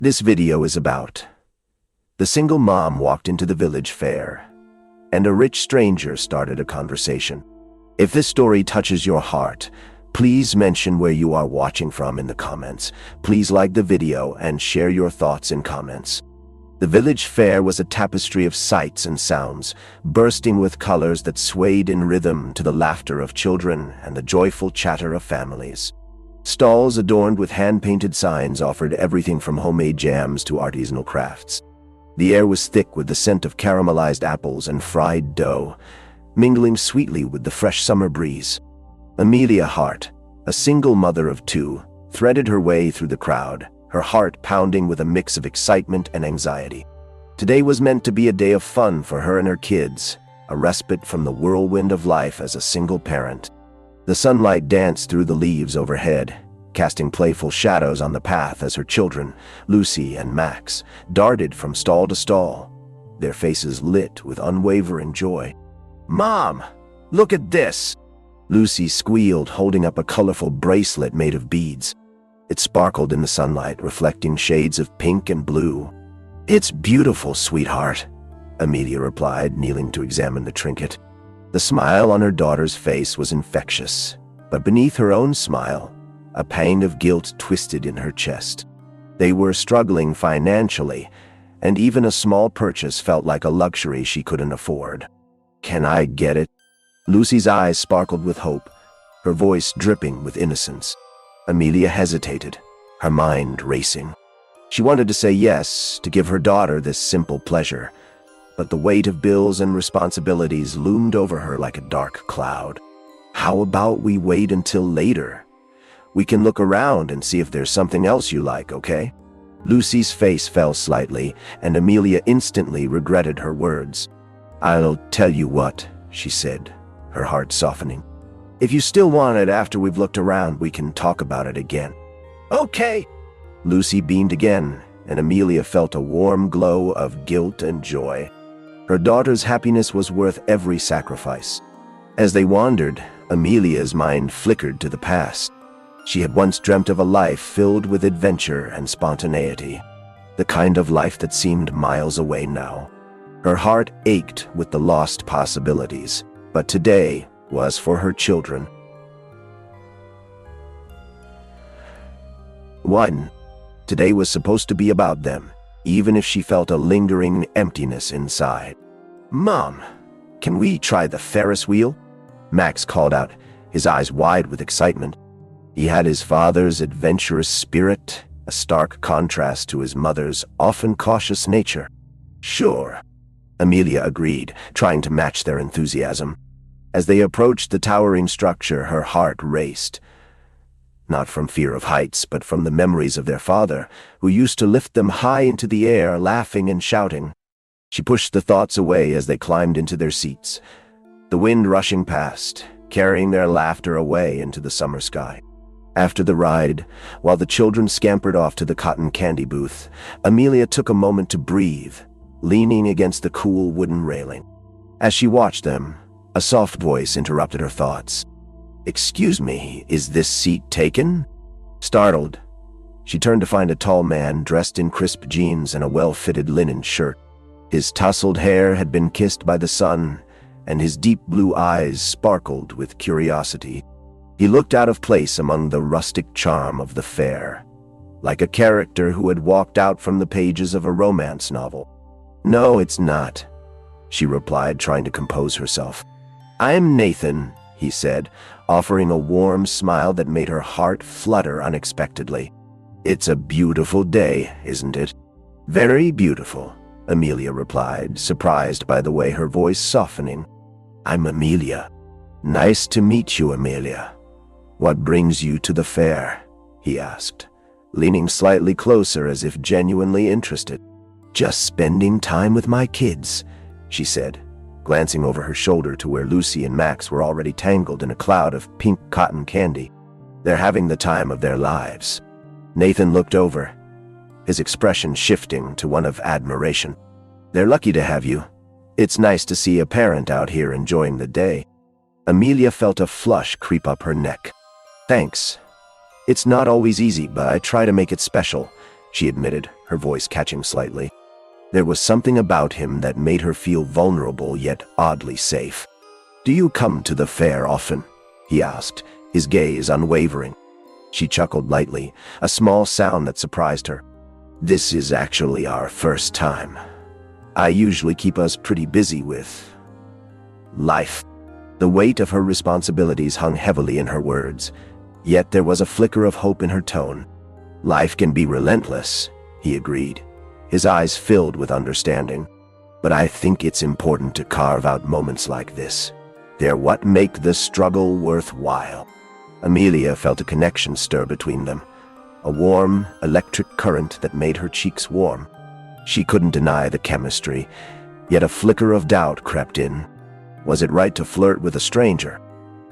This video is about the single mom walked into the village fair, and a rich stranger started a conversation. If this story touches your heart, please mention where you are watching from in the comments. Please like the video and share your thoughts in comments. The village fair was a tapestry of sights and sounds, bursting with colors that swayed in rhythm to the laughter of children and the joyful chatter of families. Stalls adorned with hand-painted signs offered everything from homemade jams to artisanal crafts. The air was thick with the scent of caramelized apples and fried dough, mingling sweetly with the fresh summer breeze. Amelia Hart, a single mother of two, threaded her way through the crowd, her heart pounding with a mix of excitement and anxiety. Today was meant to be a day of fun for her and her kids, a respite from the whirlwind of life as a single parent. The sunlight danced through the leaves overhead, casting playful shadows on the path as her children, Lucy and Max, darted from stall to stall, their faces lit with unwavering joy. "Mom, look at this!" Lucy squealed, holding up a colorful bracelet made of beads. It sparkled in the sunlight, reflecting shades of pink and blue. "It's beautiful, sweetheart," Amelia replied, kneeling to examine the trinket. The smile on her daughter's face was infectious, but beneath her own smile, a pang of guilt twisted in her chest. They were struggling financially, and even a small purchase felt like a luxury she couldn't afford. "Can I get it?" Lucy's eyes sparkled with hope, her voice dripping with innocence. Amelia hesitated, her mind racing. She wanted to say yes, to give her daughter this simple pleasure, but the weight of bills and responsibilities loomed over her like a dark cloud. "How about we wait until later? We can look around and see if there's something else you like, okay?" Lucy's face fell slightly, and Amelia instantly regretted her words. "I'll tell you what," she said, her heart softening. "If you still want it after we've looked around, we can talk about it again." "Okay." Lucy beamed again, and Amelia felt a warm glow of guilt and joy. Her daughter's happiness was worth every sacrifice. As they wandered, Amelia's mind flickered to the past. She had once dreamt of a life filled with adventure and spontaneity, the kind of life that seemed miles away now. Her heart ached with the lost possibilities, but today was for her children. Today was supposed to be about them, even if she felt a lingering emptiness inside. "Mom, can we try the Ferris wheel?" Max called out, his eyes wide with excitement. He had his father's adventurous spirit, a stark contrast to his mother's often cautious nature. "Sure," Amelia agreed, trying to match their enthusiasm. As they approached the towering structure, her heart raced. Not from fear of heights, but from the memories of their father, who used to lift them high into the air, laughing and shouting. She pushed the thoughts away as they climbed into their seats, the wind rushing past, carrying their laughter away into the summer sky. After the ride, while the children scampered off to the cotton candy booth, Amelia took a moment to breathe, leaning against the cool wooden railing. As she watched them, a soft voice interrupted her thoughts. "Excuse me, is this seat taken?" Startled, she turned to find a tall man dressed in crisp jeans and a well-fitted linen shirt. His tousled hair had been kissed by the sun, and his deep blue eyes sparkled with curiosity. He looked out of place among the rustic charm of the fair, like a character who had walked out from the pages of a romance novel. "No, it's not," she replied, trying to compose herself. "I'm Nathan," he said, offering a warm smile that made her heart flutter unexpectedly. "It's a beautiful day, isn't it?" "Very beautiful," Amelia replied, surprised by the way her voice softening. "I'm Amelia." "Nice to meet you, Amelia. What brings you to the fair?" he asked, leaning slightly closer as if genuinely interested. "Just spending time with my kids," she said, glancing over her shoulder to where Lucy and Max were already tangled in a cloud of pink cotton candy. "They're having the time of their lives." Nathan looked over, his expression shifting to one of admiration. "They're lucky to have you. It's nice to see a parent out here enjoying the day." Amelia felt a flush creep up her neck. "Thanks. It's not always easy, but I try to make it special," she admitted, her voice catching slightly. There was something about him that made her feel vulnerable yet oddly safe. "Do you come to the fair often?" he asked, his gaze unwavering. She chuckled lightly, a small sound that surprised her. "This is actually our first time. I usually keep us pretty busy with life." The weight of her responsibilities hung heavily in her words, yet there was a flicker of hope in her tone. "Life can be relentless," he agreed, his eyes filled with understanding. "But I think it's important to carve out moments like this. They're what make the struggle worthwhile." Amelia felt a connection stir between them, a warm, electric current that made her cheeks warm. She couldn't deny the chemistry, yet a flicker of doubt crept in. Was it right to flirt with a stranger?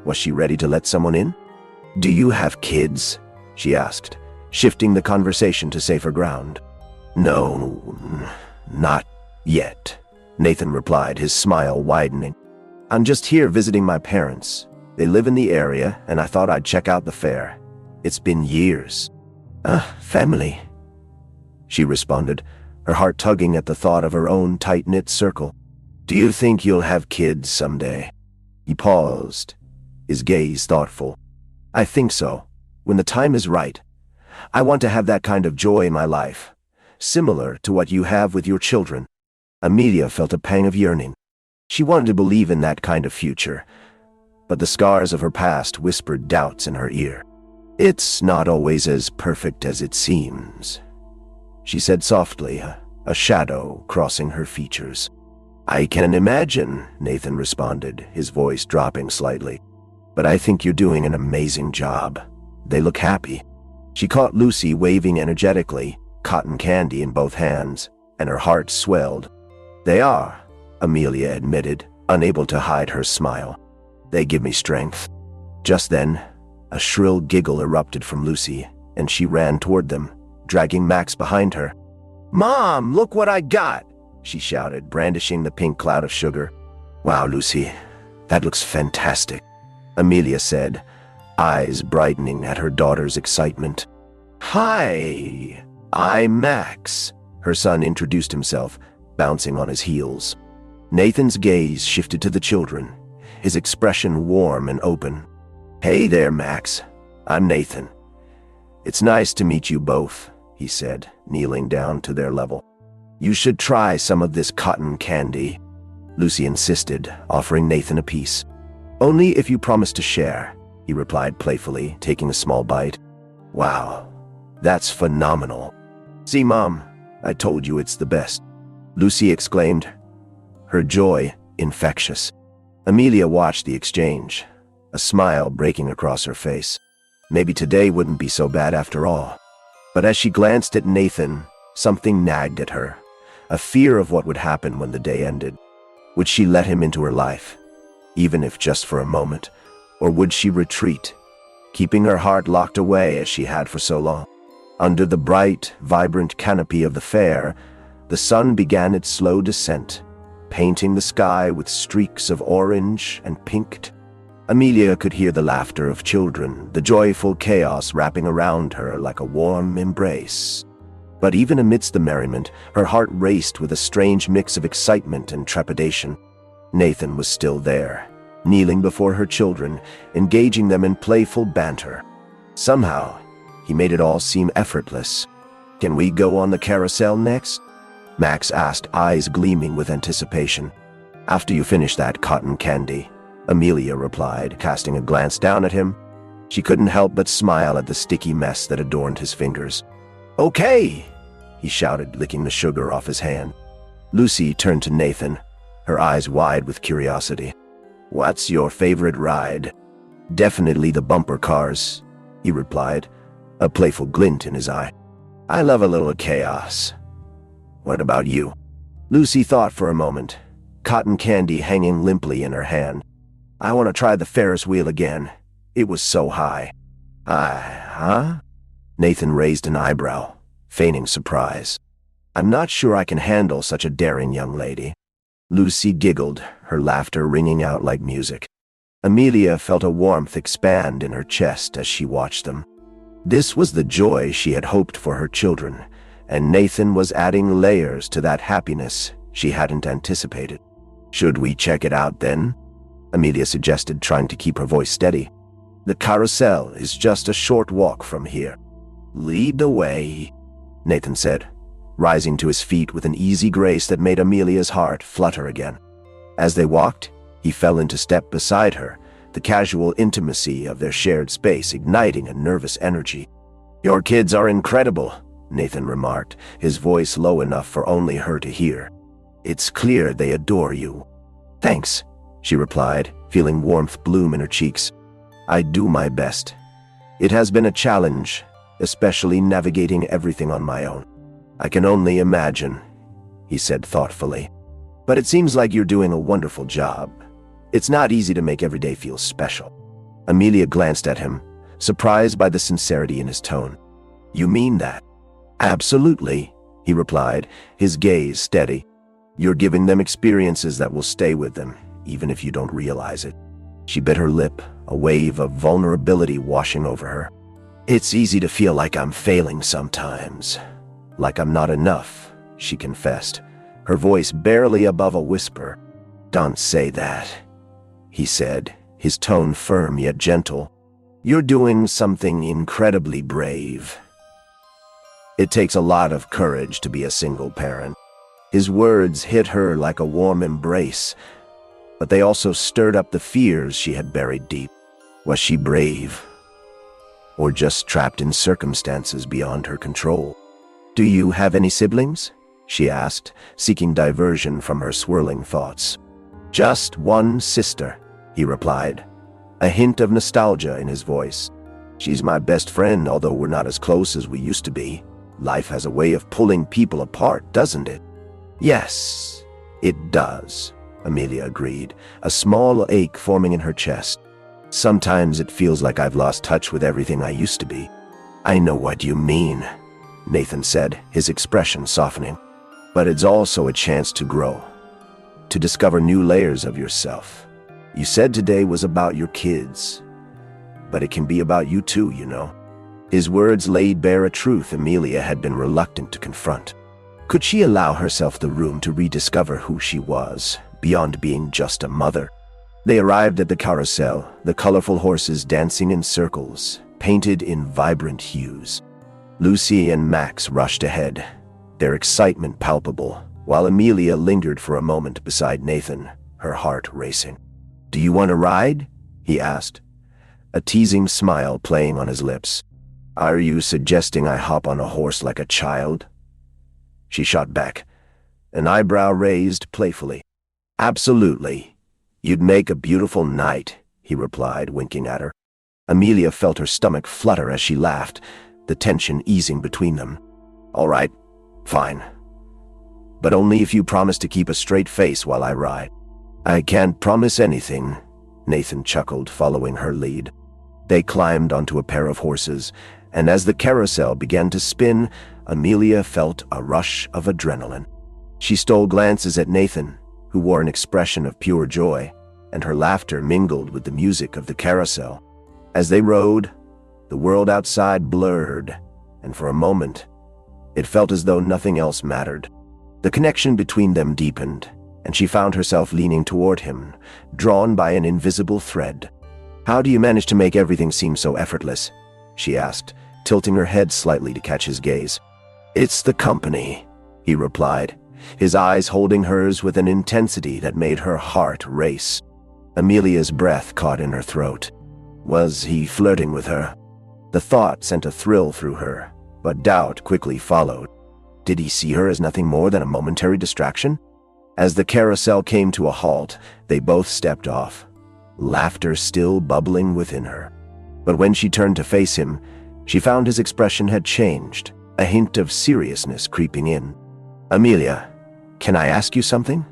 Was she ready to let someone in? "Do you have kids?" she asked, shifting the conversation to safer ground. "No, not yet," Nathan replied, his smile widening. "I'm just here visiting my parents. They live in the area, and I thought I'd check out the fair. It's been years." Family," she responded, her heart tugging at the thought of her own tight-knit circle. "Do you think you'll have kids someday?" He paused, his gaze thoughtful. "I think so, when the time is right. I want to have that kind of joy in my life, similar to what you have with your children." Amelia felt a pang of yearning. She wanted to believe in that kind of future, but the scars of her past whispered doubts in her ear. "It's not always as perfect as it seems," she said softly, a shadow crossing her features. "I can imagine," Nathan responded, his voice dropping slightly. "But I think you're doing an amazing job. They look happy." She caught Lucy waving energetically, cotton candy in both hands, and her heart swelled. "They are," Amelia admitted, unable to hide her smile. "They give me strength." Just then, a shrill giggle erupted from Lucy, and she ran toward them, dragging Max behind her. "Mom, look what I got!" she shouted, brandishing the pink cloud of sugar. "Wow, Lucy, that looks fantastic," Amelia said, eyes brightening at her daughter's excitement. "Hi, I'm Max," her son introduced himself, bouncing on his heels. Nathan's gaze shifted to the children, his expression warm and open. "Hey there, Max. I'm Nathan. It's nice to meet you both," he said, kneeling down to their level. "You should try some of this cotton candy," Lucy insisted, offering Nathan a piece. "Only if you promise to share," he replied playfully, taking a small bite. "Wow, that's phenomenal. See, Mom, I told you it's the best," Lucy exclaimed, her joy infectious. Amelia watched the exchange, a smile breaking across her face. Maybe today wouldn't be so bad after all. But as she glanced at Nathan, something nagged at her, a fear of what would happen when the day ended. Would she let him into her life, even if just for a moment, or would she retreat, keeping her heart locked away as she had for so long? Under the bright, vibrant canopy of the fair, the sun began its slow descent, painting the sky with streaks of orange and pink. Amelia could hear the laughter of children, the joyful chaos wrapping around her like a warm embrace. But even amidst the merriment, her heart raced with a strange mix of excitement and trepidation. Nathan was still there, kneeling before her children, engaging them in playful banter. Somehow, he made it all seem effortless. "Can we go on the carousel next?" Max asked, eyes gleaming with anticipation. "After you finish that cotton candy," Amelia replied, casting a glance down at him. She couldn't help but smile at the sticky mess that adorned his fingers. "Okay," he shouted, licking the sugar off his hand. Lucy turned to Nathan, her eyes wide with curiosity. "What's your favorite ride?" "Definitely the bumper cars," he replied, a playful glint in his eye. "I love a little chaos. What about you?" Lucy thought for a moment, cotton candy hanging limply in her hand. "I want to try the Ferris wheel again. It was so high." Huh?" Nathan raised an eyebrow, feigning surprise. "I'm not sure I can handle such a daring young lady." Lucy giggled, her laughter ringing out like music. Amelia felt a warmth expand in her chest as she watched them. This was the joy she had hoped for her children, and Nathan was adding layers to that happiness she hadn't anticipated. "Should we check it out then?" Amelia suggested, trying to keep her voice steady. "The carousel is just a short walk from here." "Lead the way," Nathan said, rising to his feet with an easy grace that made Amelia's heart flutter again. As they walked, he fell into step beside her, the casual intimacy of their shared space igniting a nervous energy. "Your kids are incredible," Nathan remarked, his voice low enough for only her to hear. "It's clear they adore you." "Thanks," she replied, feeling warmth bloom in her cheeks. "I do my best. It has been a challenge, especially navigating everything on my own." "I can only imagine," he said thoughtfully. "But it seems like you're doing a wonderful job. It's not easy to make every day feel special." Amelia glanced at him, surprised by the sincerity in his tone. "You mean that?" "Absolutely," he replied, his gaze steady. "You're giving them experiences that will stay with them, even if you don't realize it." She bit her lip, a wave of vulnerability washing over her. "It's easy to feel like I'm failing sometimes, like I'm not enough," she confessed, her voice barely above a whisper. "Don't say that," he said, his tone firm yet gentle. "You're doing something incredibly brave. It takes a lot of courage to be a single parent." His words hit her like a warm embrace, but they also stirred up the fears she had buried deep. Was she brave, or just trapped in circumstances beyond her control? "Do you have any siblings?" she asked, seeking diversion from her swirling thoughts. "Just one sister," he replied, a hint of nostalgia in his voice. "She's my best friend, although we're not as close as we used to be. Life has a way of pulling people apart, doesn't it?" "Yes, it does," Amelia agreed, a small ache forming in her chest. "Sometimes it feels like I've lost touch with everything I used to be." "I know what you mean," Nathan said, his expression softening. "But it's also a chance to grow, to discover new layers of yourself. You said today was about your kids, but it can be about you too, you know." His words laid bare a truth Amelia had been reluctant to confront. Could she allow herself the room to rediscover who she was, beyond being just a mother? They arrived at the carousel, the colorful horses dancing in circles, painted in vibrant hues. Lucy and Max rushed ahead, their excitement palpable, while Amelia lingered for a moment beside Nathan, her heart racing. "Do you want to ride?" he asked, a teasing smile playing on his lips. "Are you suggesting I hop on a horse like a child?" She shot back, an eyebrow raised playfully. "Absolutely. You'd make a beautiful knight," he replied, winking at her. Amelia felt her stomach flutter as she laughed, the tension easing between them. "All right, fine. But only if you promise to keep a straight face while I ride." "I can't promise anything," Nathan chuckled, following her lead. They climbed onto a pair of horses, and as the carousel began to spin, Amelia felt a rush of adrenaline. She stole glances at Nathan, who wore an expression of pure joy, and her laughter mingled with the music of the carousel. As they rode, the world outside blurred, and for a moment, it felt as though nothing else mattered. The connection between them deepened, and she found herself leaning toward him, drawn by an invisible thread. "How do you manage to make everything seem so effortless?" she asked, tilting her head slightly to catch his gaze. "It's the company," he replied, his eyes holding hers with an intensity that made her heart race. Amelia's breath caught in her throat. Was he flirting with her? The thought sent a thrill through her, but doubt quickly followed. Did he see her as nothing more than a momentary distraction? As the carousel came to a halt, they both stepped off, laughter still bubbling within her. But when she turned to face him, she found his expression had changed, a hint of seriousness creeping in. "Amelia, can I ask you something?"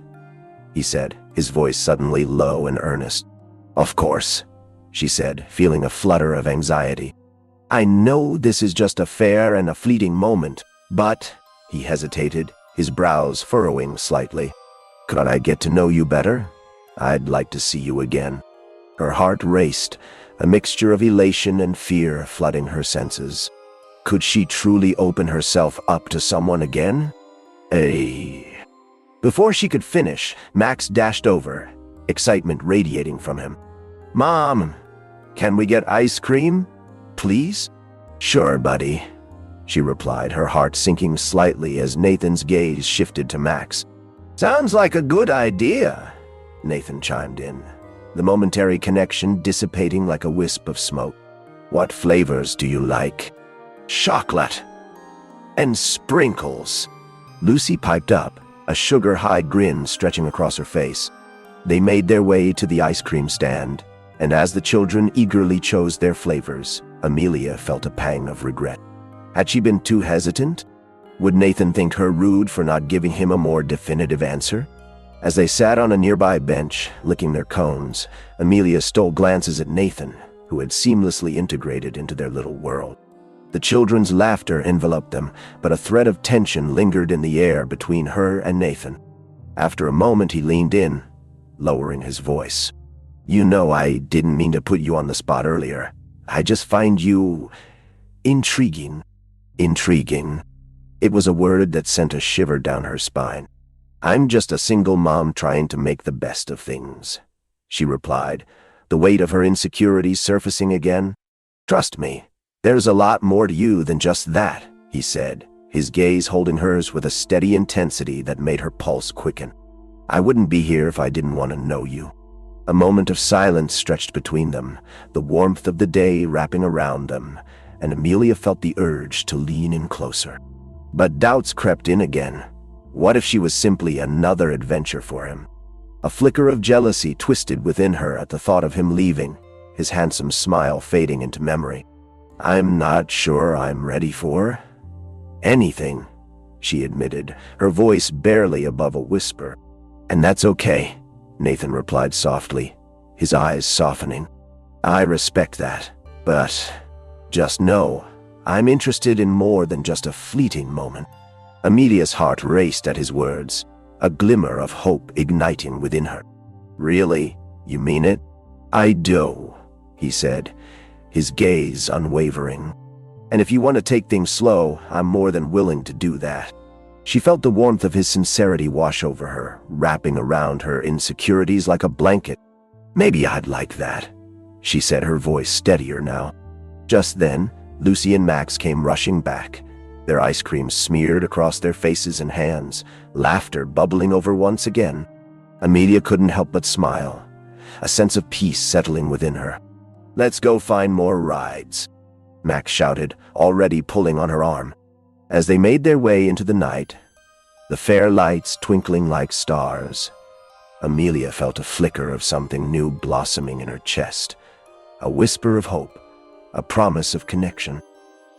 he said, his voice suddenly low and earnest. "Of course," she said, feeling a flutter of anxiety. "I know this is just a fair and a fleeting moment, but—" he hesitated, his brows furrowing slightly. "Could I get to know you better? I'd like to see you again." Her heart raced, a mixture of elation and fear flooding her senses. Could she truly open herself up to someone again? Before she could finish, Max dashed over, excitement radiating from him. "Mom, can we get ice cream, please?" "Sure, buddy," she replied, her heart sinking slightly as Nathan's gaze shifted to Max. "Sounds like a good idea," Nathan chimed in, the momentary connection dissipating like a wisp of smoke. "What flavors do you like?" "Chocolate and sprinkles," Lucy piped up, a sugar-high grin stretching across her face. They made their way to the ice cream stand, and as the children eagerly chose their flavors, Amelia felt a pang of regret. Had she been too hesitant? Would Nathan think her rude for not giving him a more definitive answer? As they sat on a nearby bench, licking their cones, Amelia stole glances at Nathan, who had seamlessly integrated into their little world. The children's laughter enveloped them, but a thread of tension lingered in the air between her and Nathan. After a moment, he leaned in, lowering his voice. "You know, I didn't mean to put you on the spot earlier. I just find you intriguing." Intriguing. It was a word that sent a shiver down her spine. "I'm just a single mom trying to make the best of things," she replied, the weight of her insecurities surfacing again. "Trust me, there's a lot more to you than just that," he said, his gaze holding hers with a steady intensity that made her pulse quicken. "I wouldn't be here if I didn't want to know you." A moment of silence stretched between them, the warmth of the day wrapping around them, and Amelia felt the urge to lean in closer. But doubts crept in again. What if she was simply another adventure for him? A flicker of jealousy twisted within her at the thought of him leaving, his handsome smile fading into memory. "I'm not sure I'm ready for anything," she admitted, her voice barely above a whisper. "And that's okay," Nathan replied softly, his eyes softening. "I respect that, but just know I'm interested in more than just a fleeting moment." Amelia's heart raced at his words, a glimmer of hope igniting within her. "Really? You mean it?" "I do," he said, his gaze unwavering. "And if you want to take things slow, I'm more than willing to do that." She felt the warmth of his sincerity wash over her, wrapping around her insecurities like a blanket. "Maybe I'd like that," she said, her voice steadier now. Just then, Lucy and Max came rushing back, their ice cream smeared across their faces and hands, laughter bubbling over once again. Amelia couldn't help but smile, a sense of peace settling within her. "Let's go find more rides," Max shouted, already pulling on her arm. As they made their way into the night, the fair lights twinkling like stars, Amelia felt a flicker of something new blossoming in her chest, a whisper of hope, a promise of connection.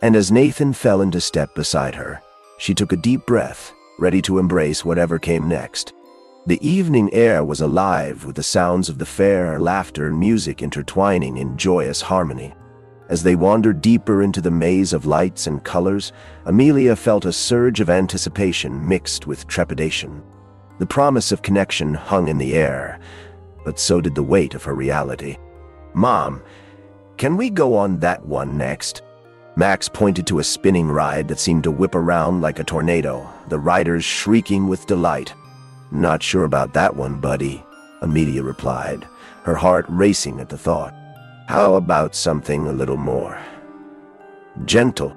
And as Nathan fell into step beside her, she took a deep breath, ready to embrace whatever came next. The evening air was alive with the sounds of the fair, laughter and music intertwining in joyous harmony. As they wandered deeper into the maze of lights and colors, Amelia felt a surge of anticipation mixed with trepidation. The promise of connection hung in the air, but so did the weight of her reality. "Mom, can we go on that one next?" Max pointed to a spinning ride that seemed to whip around like a tornado, the riders shrieking with delight. "Not sure about that one, buddy," Amelia replied, her heart racing at the thought. "How about something a little more gentle?"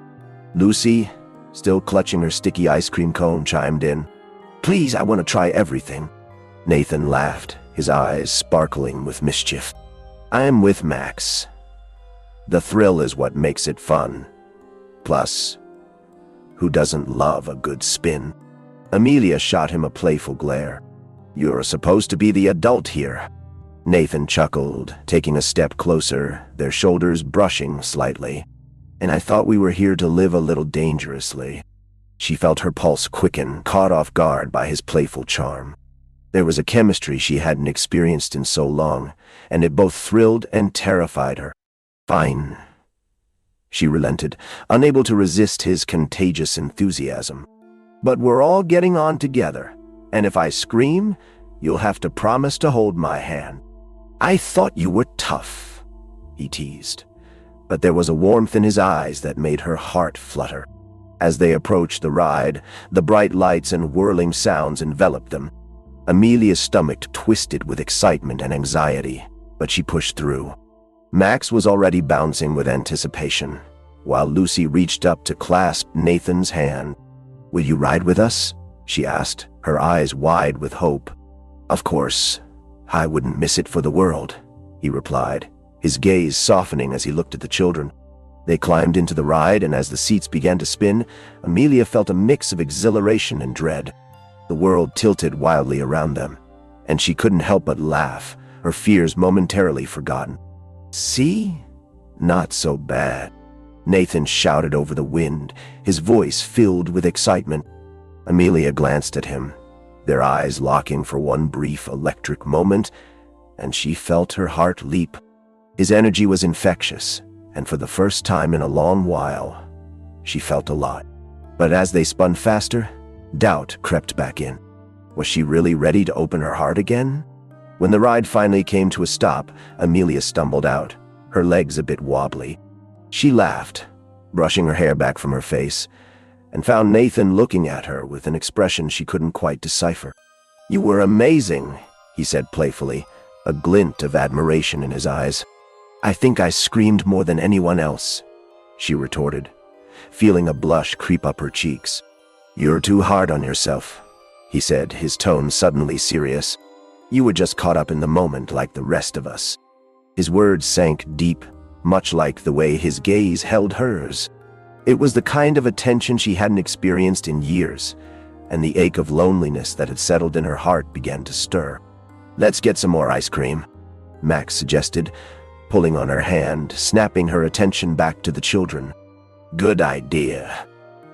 Lucy, still clutching her sticky ice cream cone, chimed in. "Please, I want to try everything." Nathan laughed, his eyes sparkling with mischief. "I'm with Max. The thrill is what makes it fun. Plus, who doesn't love a good spin?" Amelia shot him a playful glare. "You're supposed to be the adult here." Nathan chuckled, taking a step closer, their shoulders brushing slightly. "And I thought we were here to live a little dangerously." She felt her pulse quicken, caught off guard by his playful charm. There was a chemistry she hadn't experienced in so long, and it both thrilled and terrified her. "Fine," she relented, unable to resist his contagious enthusiasm. "But we're all getting on together, and if I scream, you'll have to promise to hold my hand." "I thought you were tough," he teased, but there was a warmth in his eyes that made her heart flutter. As they approached the ride, the bright lights and whirling sounds enveloped them. Amelia's stomach twisted with excitement and anxiety, but she pushed through. Max was already bouncing with anticipation, while Lucy reached up to clasp Nathan's hand. "Will you ride with us?" she asked, her eyes wide with hope. "Of course. I wouldn't miss it for the world," he replied, his gaze softening as he looked at the children. They climbed into the ride, and as the seats began to spin, Amelia felt a mix of exhilaration and dread. The world tilted wildly around them, and she couldn't help but laugh, her fears momentarily forgotten. "See? Not so bad," Nathan shouted over the wind, his voice filled with excitement. Amelia glanced at him, their eyes locking for one brief electric moment, and she felt her heart leap. His energy was infectious, and for the first time in a long while, she felt a lot. But as they spun faster, doubt crept back in. Was she really ready to open her heart again? When the ride finally came to a stop, Amelia stumbled out, her legs a bit wobbly. She laughed, brushing her hair back from her face, and found Nathan looking at her with an expression she couldn't quite decipher. "You were amazing," he said playfully, a glint of admiration in his eyes. "I think I screamed more than anyone else," she retorted, feeling a blush creep up her cheeks. "You're too hard on yourself," he said, his tone suddenly serious. "You were just caught up in the moment like the rest of us." His words sank deep, much like the way his gaze held hers. It was the kind of attention she hadn't experienced in years, and the ache of loneliness that had settled in her heart began to stir. "Let's get some more ice cream," Max suggested, pulling on her hand, snapping her attention back to the children. "Good idea."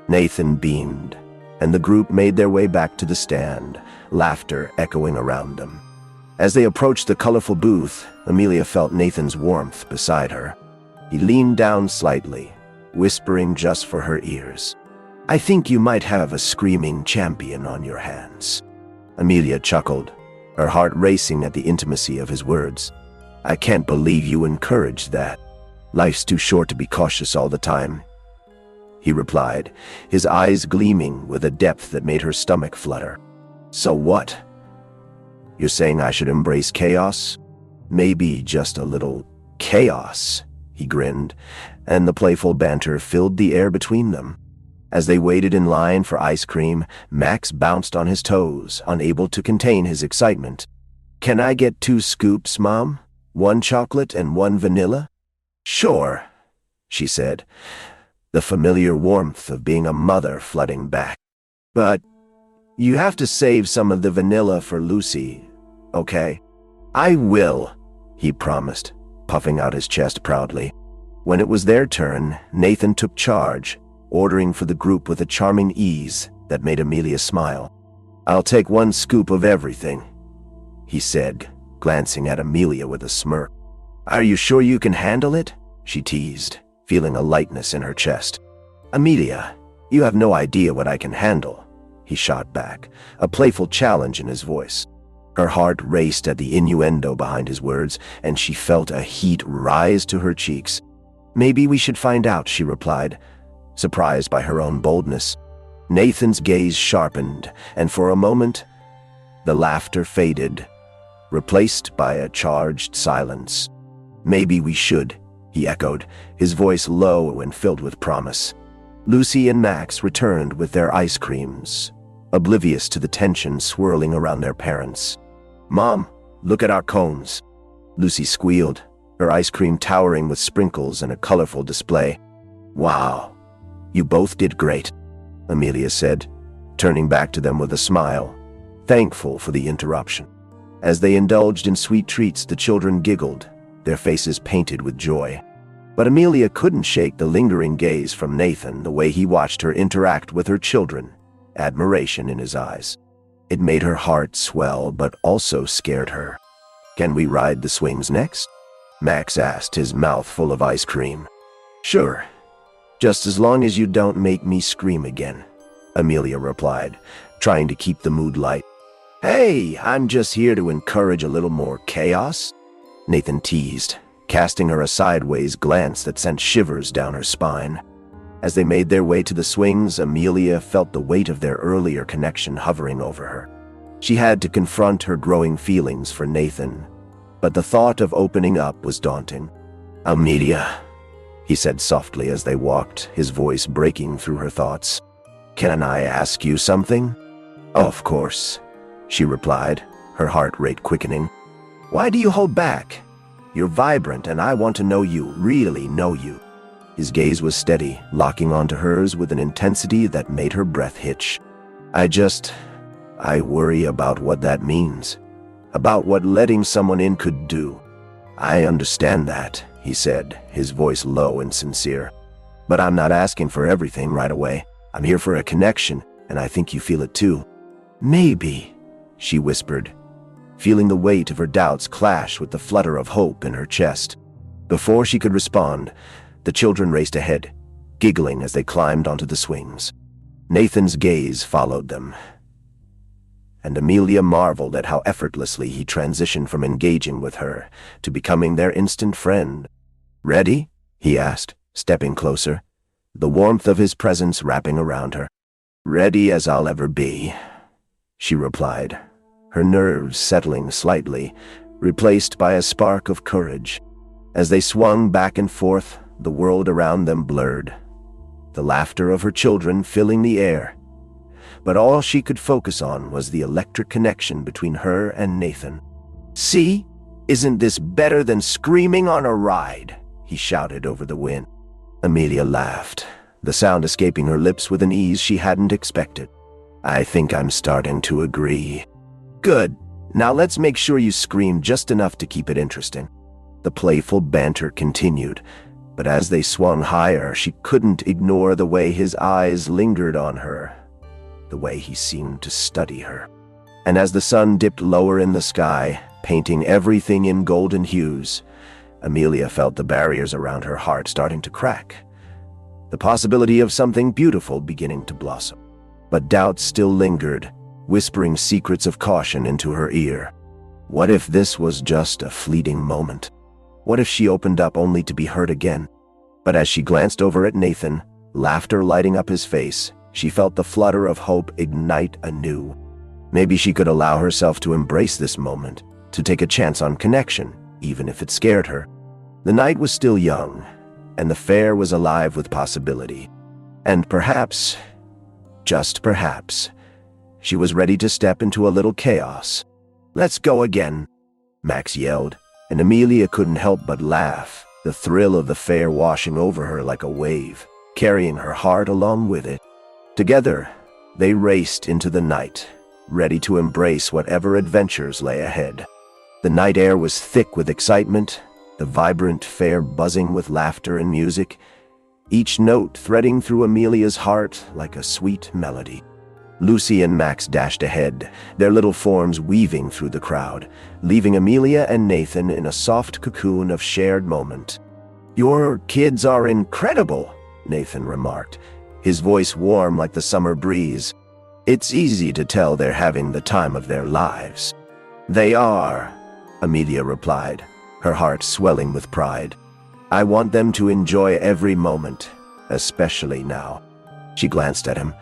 Nathan beamed, and the group made their way back to the stand, laughter echoing around them. As they approached the colorful booth, Amelia felt Nathan's warmth beside her. He leaned down slightly, whispering just for her ears, "I think you might have a screaming champion on your hands." Amelia chuckled, her heart racing at the intimacy of his words. "I can't believe you encouraged that. Life's too short to be cautious all the time," he replied, his eyes gleaming with a depth that made her stomach flutter. "So what? You're saying I should embrace chaos? Maybe just a little chaos," he grinned, and the playful banter filled the air between them. As they waited in line for ice cream, Max bounced on his toes, unable to contain his excitement. "Can I get 2 scoops, Mom? 1 chocolate and 1 vanilla?" "Sure," she said, the familiar warmth of being a mother flooding back. "But you have to save some of the vanilla for Lucy, okay?" "I will," he promised, puffing out his chest proudly. When it was their turn, Nathan took charge, ordering for the group with a charming ease that made Amelia smile. "I'll take 1 scoop of everything," he said, glancing at Amelia with a smirk. "Are you sure you can handle it?" she teased, feeling a lightness in her chest. "Amelia, you have no idea what I can handle," he shot back, a playful challenge in his voice. Her heart raced at the innuendo behind his words, and she felt a heat rise to her cheeks. "Maybe we should find out," she replied, surprised by her own boldness. Nathan's gaze sharpened, and for a moment, the laughter faded, replaced by a charged silence. "Maybe we should," he echoed, his voice low and filled with promise. Lucy and Max returned with their ice creams, oblivious to the tension swirling around their parents. "Mom, look at our cones," Lucy squealed, her ice cream towering with sprinkles and a colorful display. "Wow, you both did great," Amelia said, turning back to them with a smile, thankful for the interruption. As they indulged in sweet treats, the children giggled, their faces painted with joy. But Amelia couldn't shake the lingering gaze from Nathan the way he watched her interact with her children, admiration in his eyes. It made her heart swell but also scared her. "Can we ride the swings next?" Max asked, his mouth full of ice cream. "Sure, just as long as you don't make me scream again," Amelia replied, trying to keep the mood light. "Hey, I'm just here to encourage a little more chaos," Nathan teased, casting her a sideways glance that sent shivers down her spine. As they made their way to the swings, Amelia felt the weight of their earlier connection hovering over her. She had to confront her growing feelings for Nathan, but the thought of opening up was daunting. "Amelia," he said softly as they walked, his voice breaking through her thoughts. "Can I ask you something?" "Of course," she replied, her heart rate quickening. "Why do you hold back? You're vibrant, and I want to know you, really know you." His gaze was steady, locking onto hers with an intensity that made her breath hitch. I worry about what that means. About what letting someone in could do." "I understand that," he said, his voice low and sincere. "But I'm not asking for everything right away. I'm here for a connection, and I think you feel it too." "Maybe," she whispered, feeling the weight of her doubts clash with the flutter of hope in her chest. Before she could respond, the children raced ahead, giggling as they climbed onto the swings. Nathan's gaze followed them, and Amelia marveled at how effortlessly he transitioned from engaging with her to becoming their instant friend. "Ready?" he asked, stepping closer, the warmth of his presence wrapping around her. "Ready as I'll ever be," she replied, her nerves settling slightly, replaced by a spark of courage. As they swung back and forth, the world around them blurred, the laughter of her children filling the air. But all she could focus on was the electric connection between her and Nathan. "See? Isn't this better than screaming on a ride?" he shouted over the wind. Amelia laughed, the sound escaping her lips with an ease she hadn't expected. "I think I'm starting to agree." "Good. Now let's make sure you scream just enough to keep it interesting." The playful banter continued, but as they swung higher, she couldn't ignore the way his eyes lingered on her, the way he seemed to study her. And as the sun dipped lower in the sky, painting everything in golden hues, Amelia felt the barriers around her heart starting to crack, the possibility of something beautiful beginning to blossom. But doubt still lingered, whispering secrets of caution into her ear. What if this was just a fleeting moment? What if she opened up only to be hurt again? But as she glanced over at Nathan, laughter lighting up his face, she felt the flutter of hope ignite anew. Maybe she could allow herself to embrace this moment, to take a chance on connection, even if it scared her. The night was still young, and the fair was alive with possibility. And perhaps, just perhaps, she was ready to step into a little chaos. "Let's go again," Max yelled, and Amelia couldn't help but laugh, the thrill of the fair washing over her like a wave, carrying her heart along with it. Together, they raced into the night, ready to embrace whatever adventures lay ahead. The night air was thick with excitement, the vibrant fair buzzing with laughter and music, each note threading through Amelia's heart like a sweet melody. Lucy and Max dashed ahead, their little forms weaving through the crowd, leaving Amelia and Nathan in a soft cocoon of shared moment. "Your kids are incredible," Nathan remarked, his voice warm like the summer breeze. "It's easy to tell they're having the time of their lives." "They are," Amelia replied, her heart swelling with pride. "I want them to enjoy every moment, especially now." She glanced at him,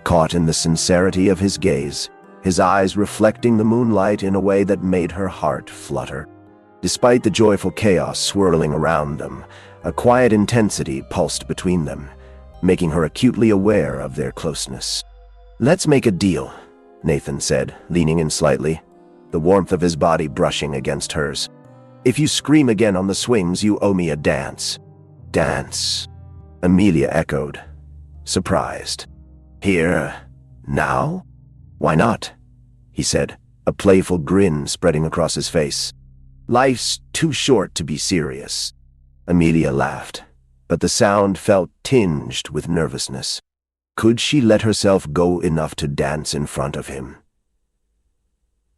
caught in the sincerity of his gaze, his eyes reflecting the moonlight in a way that made her heart flutter. Despite the joyful chaos swirling around them, a quiet intensity pulsed between them, making her acutely aware of their closeness. "Let's make a deal," Nathan said, leaning in slightly, the warmth of his body brushing against hers. "If you scream again on the swings, you owe me a dance." "Dance?" Amelia echoed, surprised. "Here, now? Why not?" he said, a playful grin spreading across his face. "Life's too short to be serious." Amelia laughed, but the sound felt tinged with nervousness. Could she let herself go enough to dance in front of him?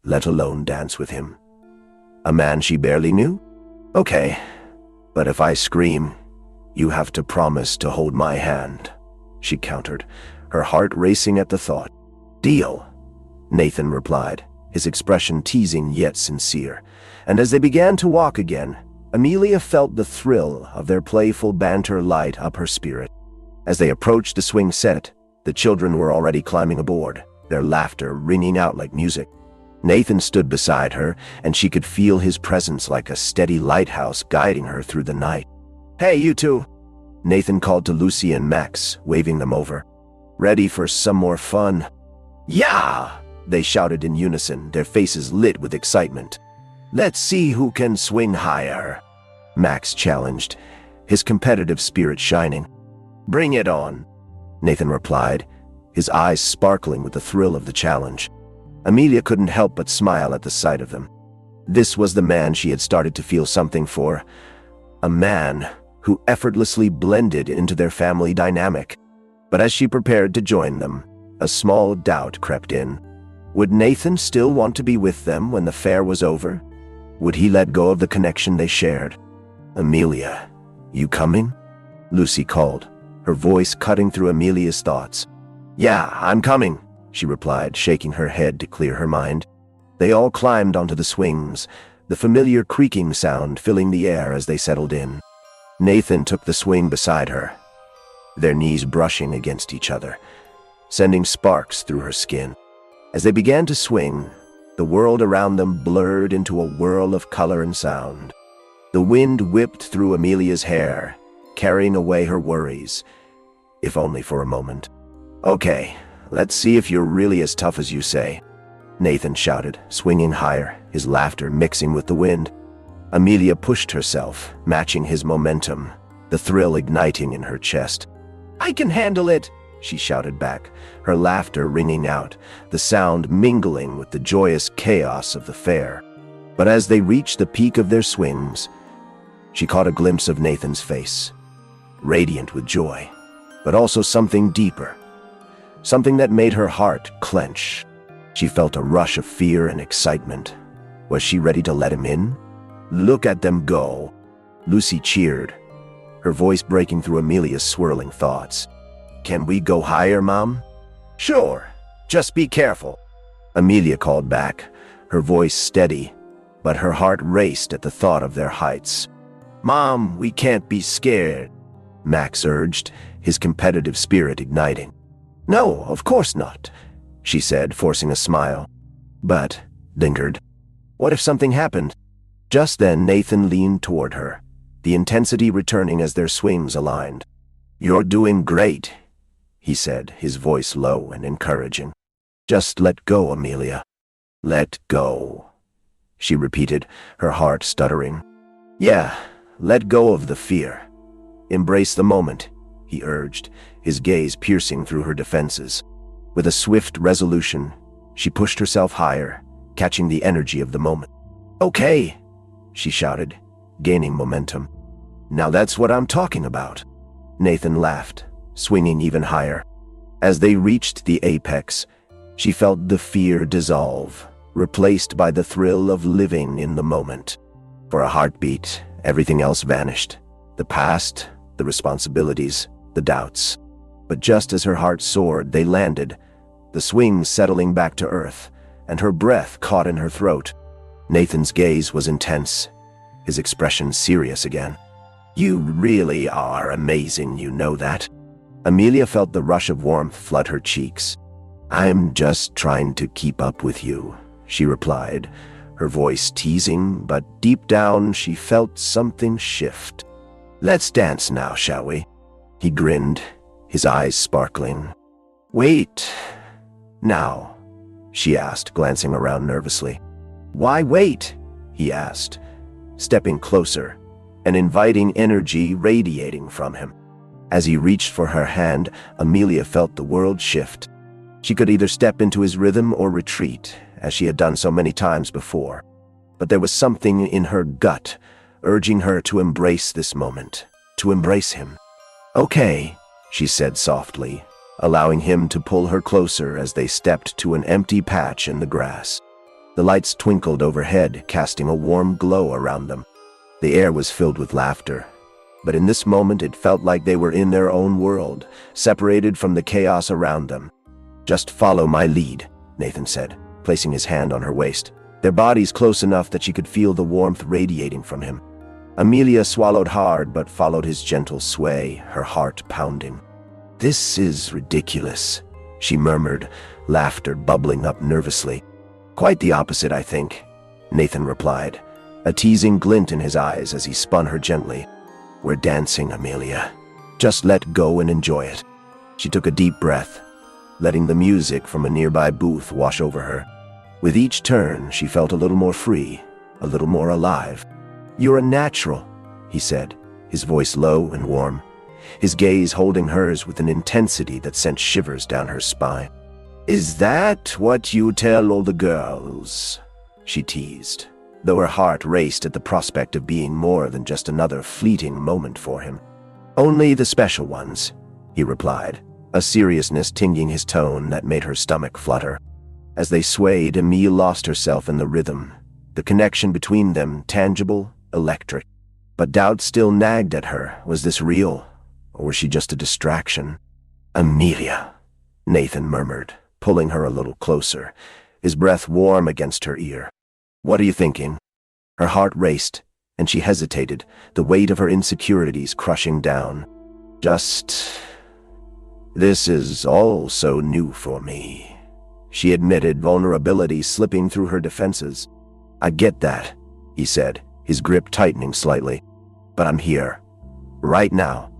Let alone dance with him? A man she barely knew? "Okay, but if I scream, you have to promise to hold my hand," she countered, her heart racing at the thought. "Deal," Nathan replied, his expression teasing yet sincere, and as they began to walk again, Amelia felt the thrill of their playful banter light up her spirit. As they approached the swing set, the children were already climbing aboard, their laughter ringing out like music. Nathan stood beside her, and she could feel his presence like a steady lighthouse guiding her through the night. "Hey, you two!" Nathan called to Lucy and Max, waving them over. "Ready for some more fun?" "Yeah!" they shouted in unison, their faces lit with excitement. "Let's see who can swing higher," Max challenged, his competitive spirit shining. "Bring it on," Nathan replied, his eyes sparkling with the thrill of the challenge. Amelia couldn't help but smile at the sight of them. This was the man she had started to feel something for, a man who effortlessly blended into their family dynamic. But as she prepared to join them, a small doubt crept in. Would Nathan still want to be with them when the fair was over? Would he let go of the connection they shared? "Amelia, you coming?" Lucy called, her voice cutting through Amelia's thoughts. "Yeah, I'm coming," she replied, shaking her head to clear her mind. They all climbed onto the swings, the familiar creaking sound filling the air as they settled in. Nathan took the swing beside her, their knees brushing against each other, sending sparks through her skin. As they began to swing, the world around them blurred into a whirl of color and sound. The wind whipped through Amelia's hair, carrying away her worries, if only for a moment. "Okay, let's see if you're really as tough as you say," Nathan shouted, swinging higher, his laughter mixing with the wind. Amelia pushed herself, matching his momentum, the thrill igniting in her chest. "I can handle it," she shouted back, her laughter ringing out, the sound mingling with the joyous chaos of the fair. But as they reached the peak of their swings, she caught a glimpse of Nathan's face, radiant with joy, but also something deeper, something that made her heart clench. She felt a rush of fear and excitement. Was she ready to let him in? "Look at them go," Lucy cheered, her voice breaking through Amelia's swirling thoughts. "Can we go higher, Mom?" "Sure, just be careful," Amelia called back, her voice steady, but her heart raced at the thought of their heights. "Mom, we can't be scared," Max urged, his competitive spirit igniting. "No, of course not," she said, forcing a smile. But lingered. What if something happened? Just then Nathan leaned toward her, the intensity returning as their swings aligned. "You're doing great," he said, his voice low and encouraging. "Just let go, Amelia. Let go," she repeated, her heart stuttering. "Yeah, let go of the fear. Embrace the moment," he urged, his gaze piercing through her defenses. With a swift resolution, she pushed herself higher, catching the energy of the moment. "Okay," she shouted, gaining momentum. "Now that's what I'm talking about." Nathan laughed, swinging even higher. As they reached the apex, she felt the fear dissolve, replaced by the thrill of living in the moment. For a heartbeat, everything else vanished. The past, the responsibilities, the doubts. But just as her heart soared, they landed, the swings settling back to earth, and her breath caught in her throat. Nathan's gaze was intense, his expression serious again. "You really are amazing, you know that?" Amelia felt the rush of warmth flood her cheeks. "I'm just trying to keep up with you," she replied, her voice teasing, but deep down she felt something shift. "Let's dance now, shall we?" He grinned, his eyes sparkling. "Wait. Now?" she asked, glancing around nervously. "Why wait?" he asked, stepping closer, an inviting energy radiating from him. As he reached for her hand, Amelia felt the world shift. She could either step into his rhythm or retreat, as she had done so many times before. But there was something in her gut, urging her to embrace this moment, to embrace him. "Okay," she said softly, allowing him to pull her closer as they stepped to an empty patch in the grass. The lights twinkled overhead, casting a warm glow around them. The air was filled with laughter, but in this moment it felt like they were in their own world, separated from the chaos around them. "Just follow my lead," Nathan said, placing his hand on her waist, their bodies close enough that she could feel the warmth radiating from him. Amelia swallowed hard but followed his gentle sway, her heart pounding. "This is ridiculous," she murmured, laughter bubbling up nervously. "Quite the opposite, I think," Nathan replied, a teasing glint in his eyes as he spun her gently. "We're dancing, Amelia. Just let go and enjoy it." She took a deep breath, letting the music from a nearby booth wash over her. With each turn, she felt a little more free, a little more alive. "You're a natural," he said, his voice low and warm, his gaze holding hers with an intensity that sent shivers down her spine. "Is that what you tell all the girls?" she teased, though her heart raced at the prospect of being more than just another fleeting moment for him. "Only the special ones," he replied, a seriousness tinging his tone that made her stomach flutter. As they swayed, Emile lost herself in the rhythm, the connection between them tangible, electric. But doubt still nagged at her. Was this real, or was she just a distraction? "Amelia," Nathan murmured, pulling her a little closer, his breath warm against her ear. "What are you thinking?" Her heart raced, and she hesitated, the weight of her insecurities crushing down. This is all so new for me," she admitted, vulnerability slipping through her defenses. "I get that," he said, his grip tightening slightly. "But I'm here. Right now.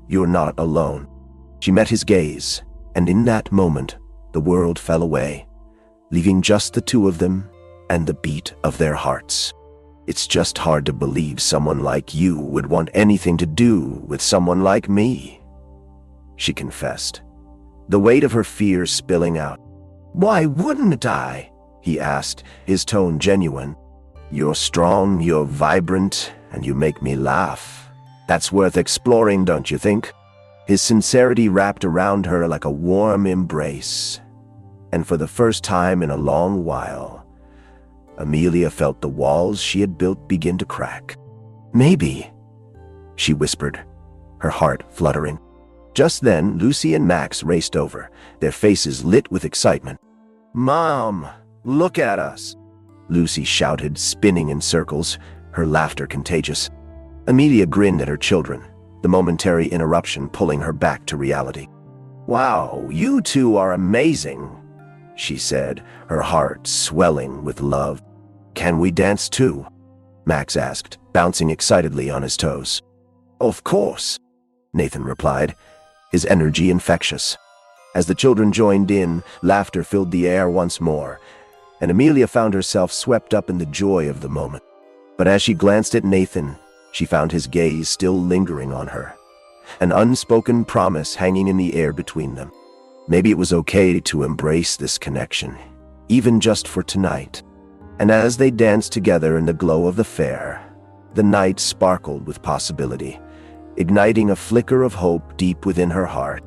You're not alone." She met his gaze, and in that moment, the world fell away, leaving just the two of them and the beat of their hearts. "It's just hard to believe someone like you would want anything to do with someone like me," she confessed, the weight of her fears spilling out. "Why wouldn't I?" he asked, his tone genuine. "You're strong, you're vibrant, and you make me laugh. That's worth exploring, don't you think?" His sincerity wrapped around her like a warm embrace. And for the first time in a long while, Amelia felt the walls she had built begin to crack. "Maybe," she whispered, her heart fluttering. Just then, Lucy and Max raced over, their faces lit with excitement. "Mom, look at us!" Lucy shouted, spinning in circles, her laughter contagious. Amelia grinned at her children, the momentary interruption pulling her back to reality. "Wow, you two are amazing," she said, her heart swelling with love. "Can we dance too?" Max asked, bouncing excitedly on his toes. "Of course," Nathan replied, his energy infectious. As the children joined in, laughter filled the air once more, and Amelia found herself swept up in the joy of the moment. But as she glanced at Nathan, she found his gaze still lingering on her, an unspoken promise hanging in the air between them. Maybe it was okay to embrace this connection, even just for tonight. And as they danced together in the glow of the fair, the night sparkled with possibility, igniting a flicker of hope deep within her heart.